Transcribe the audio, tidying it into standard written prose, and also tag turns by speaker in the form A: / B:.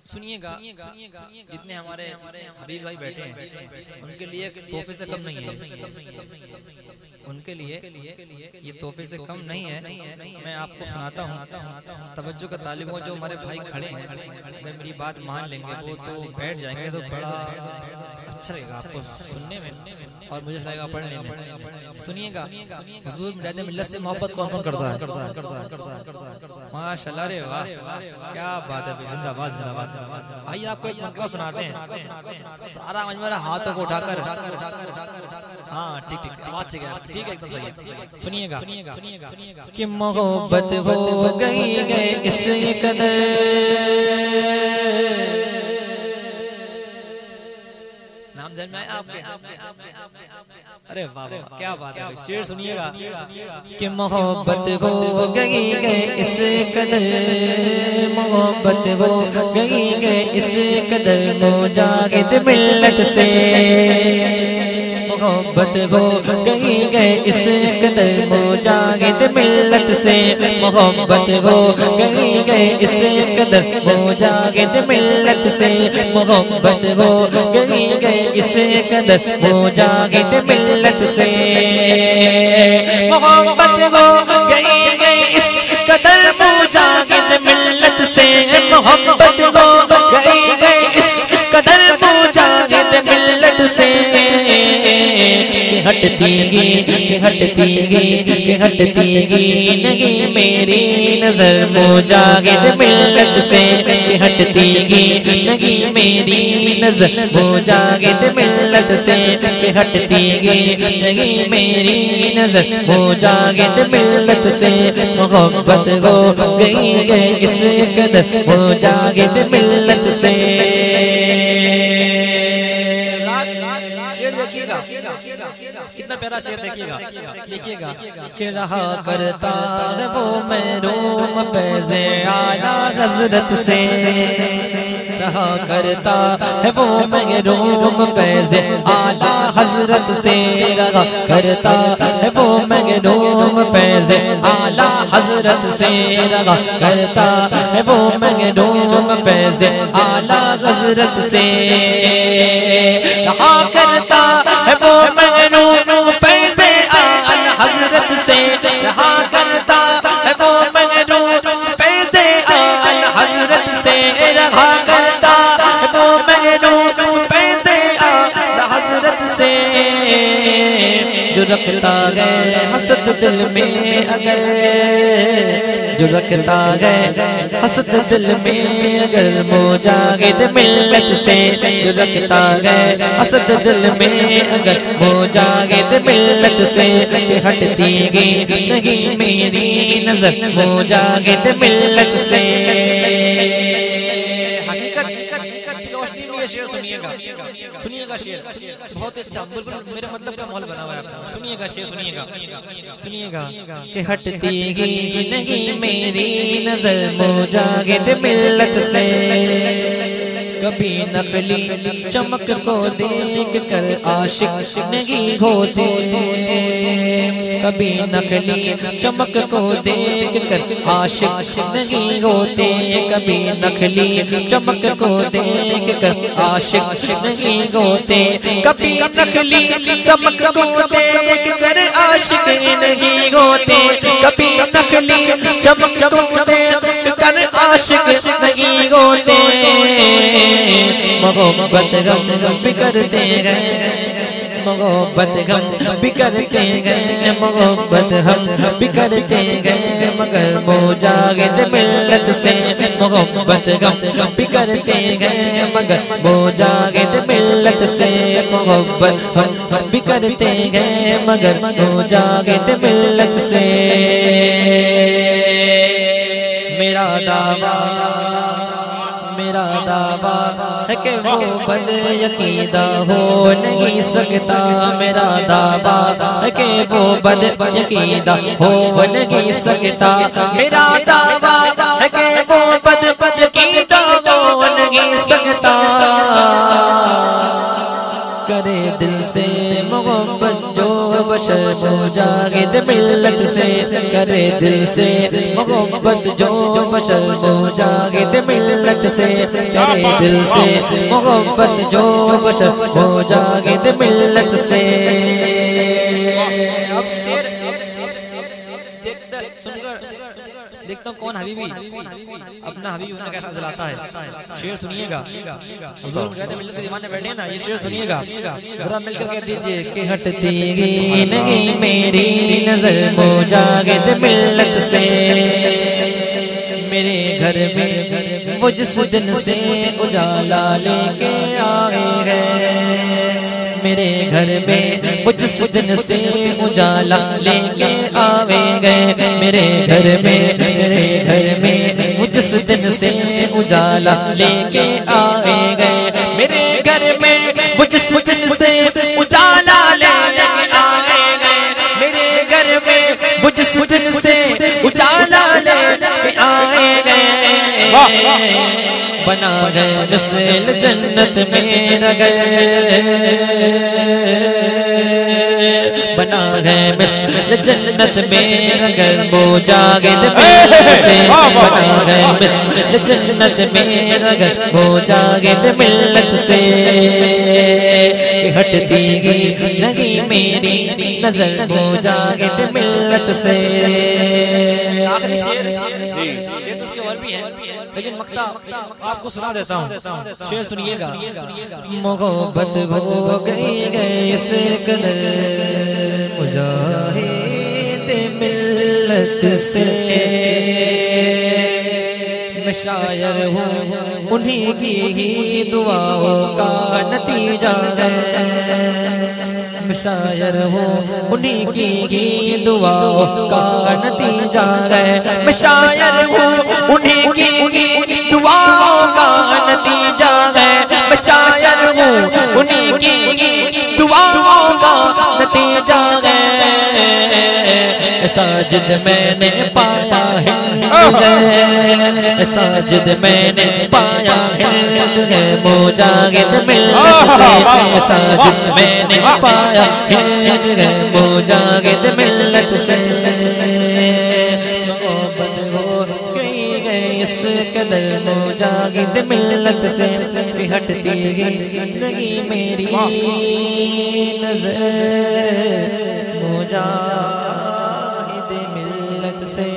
A: سنیے گا جتنے ہمارے حبیب بھائی بیٹھے ہیں ان کے لیے تحفے سے کم نہیں ہے، ان کے لیے یہ تحفے سے کم نہیں ہے۔ میں آپ کو سناتا ہوں، توجہ کا طالب ہو، جو ہمارے بھائی کھڑے ہیں اگر میری بات مان لیں گے وہ تو بیٹھ جائیں گے تو بڑا اچھا لگے گا آپ کو سننے میں اور مجھے لگے گا پڑھنے میں۔ سنیے گا حضور مجاہد ملت سے محبت کون کون کرتا ہے؟ ماشاءاللہ، رے واہ، کیا بات ہے، زندہ باد زندہ باد۔ آئیے آپ کو ایک منقبہ سناتے ہیں، سارا مجموعہ ہاتھوں کو اٹھا کر، ہاں ٹھیک ٹھیک آواز ٹھیک ہے، ٹھیک ہے ایک دم صحیح ہے۔ سنیے گا کہ محبت ہو گئی گئے اس قدر، نام ذہن میں آئے آپ کے؟ ارے واہ واہ کیا بات ہے، شعر سنیے گا کہ محبت ہو گئی گئے اس قدر، محبت ہو گئی گئے اس قدر مجاہد ملت سے، محبت ہو گئی گئے اس قدر مجاہد ملت سے، محبت ہو گئی گئے اس قدر مجاہد ملت سے، محبت ہو گئی گئے اس قدر مجاہد ملت سے، محبت ہو گئی گئے اس قدر مجاہد ملت سے، محبت ہو گئی گئے اس قدر مجاہد ملت سے، ہٹتی گی ہٹتی گی ہٹتی گی نہیں میری نظر مجاہد ملت سے، ہٹتی گی نہیں میری نظر مجاہد ملت سے، ہٹتی گی نہیں میری نظر مجاہد ملت سے، محبت ہو گئی گئے اس قدر مجاہد ملت سے۔ شعر دیکھیے گا کتنا پیارا شعر، دیکھیے گا کہ رہا کرتا ہے وہ محروم فیض اعلیٰ حضرت سے، رہا کرتا ہے وہ محروم فیض اعلیٰ حضرت سے، رہا کرتا ہے وہ محروم فیض اعلیٰ حضرت سے، رہا کرتا ہے وہ محروم فیض اعلیٰ حضرت سے، رہا کرتا ہے وہ محروم فیض اعلیٰ حضرت سے، رہا کرتا ہے وہ محروم فیض اعلیٰ حضرت سے، رہا کرتا ہے وہ محروم فیض اعلیٰ حضرت سے، جو رکھتا ہے حسد دل میں اگر، جو رکھتا ہے حسد دل میں اگر مجاہد ملت سے، جو رکھتا ہے حسد دل میں اگر مجاہد ملت سے، ہٹتی گی نہیں میری نظر مجاہد ملت سے۔ حقیقت کی روشنی میں یہ شعر سنیے گا، سنیے گا شعر بہت اچھا، بالکل میرے مطلب کا ماحول بنا ہوا ہے، سنیے گا شعر، سنیے گا کہ ہٹتی گی نہیں میری نظر مجاہد ملت سے، کبھی نقلی چمک کو دیکھ کر عاشق نہیں ہوتے، کبھی نقلی چمک کو دیکھ کر عاشق نہیں ہوتے، کبھی نقلی چمک کو دیکھ کر عاشق نہیں ہوتے، کبھی نقلی چمک کو دیکھ کر عاشق نہیں ہوتے، کبھی نقلی چمک کو دیکھ کر عاشق نہیں ہوتے، محبت غم بکھرتے گئے، محبت غم بکھرتے گئے، محبت ہم بکھرتے گئے، مگر مجاہد ملت سے، محبت غم بکھرتے گئے مگر مجاہد ملت سے، محبت ہم بکھرتے گئے مگر مجاہد ملت سے، میرا دعویٰ ہے کہ وہ بد عقیدہ ہو نہیں سکتا، میرا دعویٰ ہے کہ وہ بد عقیدہ ہو نہیں سکتا، میرا دعویٰ ہے کہ وہ بد عقیدہ ہو نہیں سکتا، کرے دل سے محبت جو بشر مجاہد ملت سے کرے دل سے محبت جو بشر مجاہد ملت سے کرے دل سے محبت جو بشر مجاہد ملت سے دیکھتا ہوں کون حبیبی اپنا حبیبی ہونا کیسا ذلاتا ہے شعر سنیے گا حضور مجاہد ملت کے دیوانے بیٹھے ہیں نا یہ شعر سنیے گا ذرا مل کر کہہ دیجئے کہ ہٹتی نہیں میری نظر مجاہد ملت سے میرے گھر میں وہ جس دن سے اجالا لے کے آئے ہیں میرے گھر میں وہ جس دن سے اجالا لے کے آوے گئے میرے گھر میں وہ جس دن سے اجالا لے کے آوے گئے میرے گھر میں وہ جس دن سے اجالا لے کے آوے گئے میرے گھر میں وہ جس دن سے اجالا لے کے آئے گئے بنا ہے مثل جنت میرا گھر بنا ہے مثل جنت میرا گھر مجاہد ملت سے بنا ہے مثل جنت میرا گھر مجاہد ملت سے ہٹتی نہیں میری نظر مجاہد ملت سے آخری شعر تو اس کے اور بھی ہے لیکن مقطع آپ کو سنا دیتا ہوں شعر سنیے گا محبت ہو گئی اس قدر مجاہد ملت سے میں شاعر ہوں انہی کی ہی دعاؤں کا نتیجہ ہے میں شاعر ہوں انہی کی ہی دعاؤں کا نتیجہ ہے میں شاعر ہوں انہی کی ہی دعاؤں کا نتیجہ ہے میں شاعر ہوں انہی کی ہی دعاؤں کا نتیجہ ہے ساجد میں نے پایا ہند ہے ساجد میں نے پایا ہند ہے مجاہد ملت سے ساجد میں نے پایا ہند ہے مجاہد ملت سے محبت ہو گئی اس قدر مجاہد ملت سے ہٹتی نہیں میری نظر مجاہد ملت سے